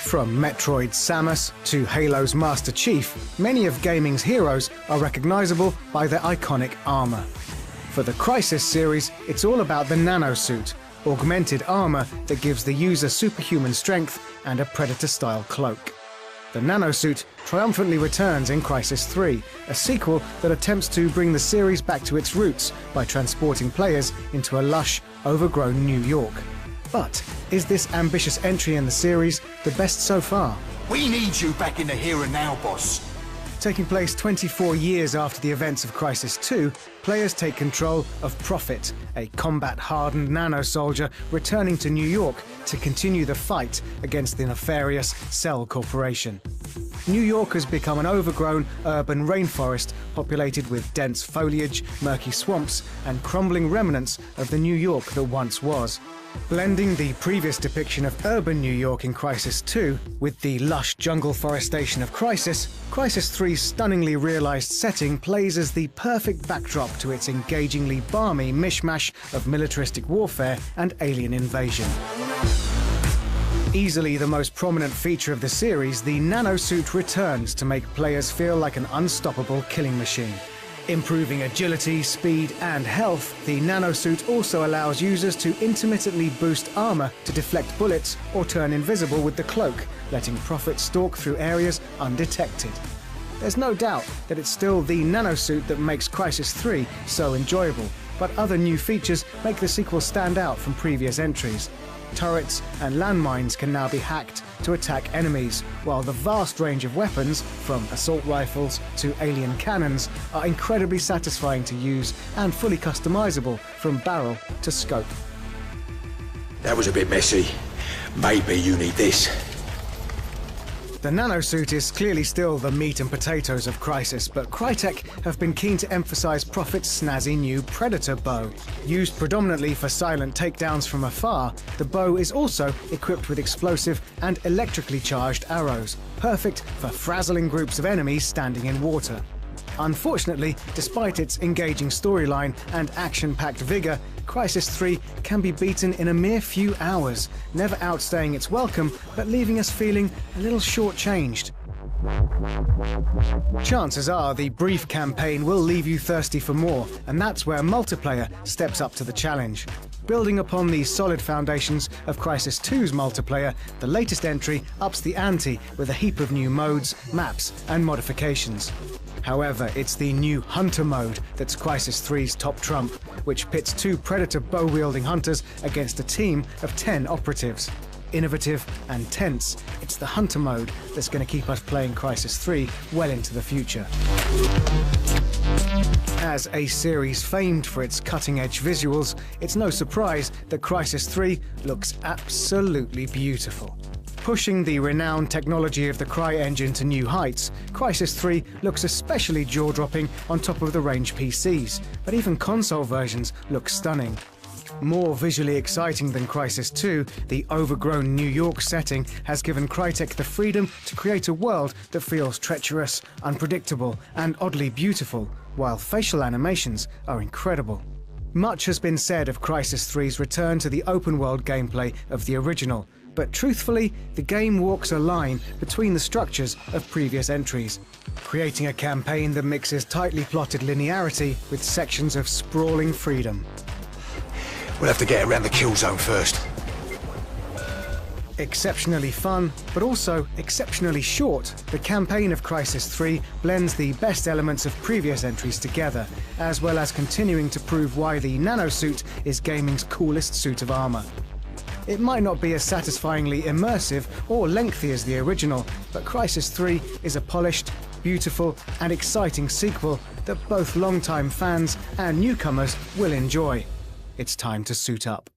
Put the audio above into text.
From Metroid's Samus to Halo's Master Chief, many of gaming's heroes are recognizable by their iconic armor. For the Crysis series, it's all about the nanosuit, augmented armor that gives the user superhuman strength and a Predator-style cloak. The nanosuit triumphantly returns in Crysis 3, a sequel that attempts to bring the series back to its roots by transporting players into a lush, overgrown New York. But is this ambitious entry in the series the best so far? We need you back in the here and now, boss. Taking place 24 years after the events of Crysis 2, players take control of Prophet, a combat-hardened nano-soldier returning to New York to continue the fight against the nefarious Cell Corporation. New York has become an overgrown urban rainforest populated with dense foliage, murky swamps, and crumbling remnants of the New York that once was. Blending the previous depiction of urban New York in Crysis 2 with the lush jungle forestation of Crysis, Crysis 3's stunningly realized setting plays as the perfect backdrop to its engagingly balmy mishmash of militaristic warfare and alien invasion. Easily the most prominent feature of the series, the nanosuit returns to make players feel like an unstoppable killing machine. Improving agility, speed, and health, the nanosuit also allows users to intermittently boost armor to deflect bullets or turn invisible with the cloak, letting Prophet stalk through areas undetected. There's no doubt that it's still the nanosuit that makes Crysis 3 so enjoyable, but other new features make the sequel stand out from previous entries. Turrets and landmines can now be hacked to attack enemies, while the vast range of weapons, from assault rifles to alien cannons, are incredibly satisfying to use and fully customizable from barrel to scope. That was a bit messy. Maybe you need this. The nanosuit is clearly still the meat and potatoes of Crysis, but Crytek have been keen to emphasize Prophet's snazzy new Predator bow. Used predominantly for silent takedowns from afar, the bow is also equipped with explosive and electrically charged arrows, perfect for frazzling groups of enemies standing in water. Unfortunately, despite its engaging storyline and action-packed vigor, Crysis 3 can be beaten in a mere few hours, never outstaying its welcome, but leaving us feeling a little shortchanged. Chances are the brief campaign will leave you thirsty for more, and that's where multiplayer steps up to the challenge. Building upon the solid foundations of Crysis 2's multiplayer, the latest entry ups the ante with a heap of new modes, maps, and modifications. However, it's the new Hunter mode that's Crysis 3's top trump, which pits two Predator bow-wielding hunters against a team of 10 operatives. Innovative and tense, it's the Hunter mode that's going to keep us playing Crysis 3 well into the future. As a series famed for its cutting-edge visuals, it's no surprise that Crysis 3 looks absolutely beautiful. Pushing the renowned technology of the CryEngine to new heights, Crysis 3 looks especially jaw-dropping on top of the range PCs, but even console versions look stunning. More visually exciting than Crysis 2, the overgrown New York setting has given Crytek the freedom to create a world that feels treacherous, unpredictable, and oddly beautiful, while facial animations are incredible. Much has been said of Crysis 3's return to the open-world gameplay of the original, but truthfully, the game walks a line between the structures of previous entries, creating a campaign that mixes tightly plotted linearity with sections of sprawling freedom. We'll have to get around the kill zone first. Exceptionally fun, but also exceptionally short, the campaign of Crysis 3 blends the best elements of previous entries together, as well as continuing to prove why the nanosuit is gaming's coolest suit of armor. It might not be as satisfyingly immersive or lengthy as the original, but Crysis 3 is a polished, beautiful, and exciting sequel that both longtime fans and newcomers will enjoy. It's time to suit up.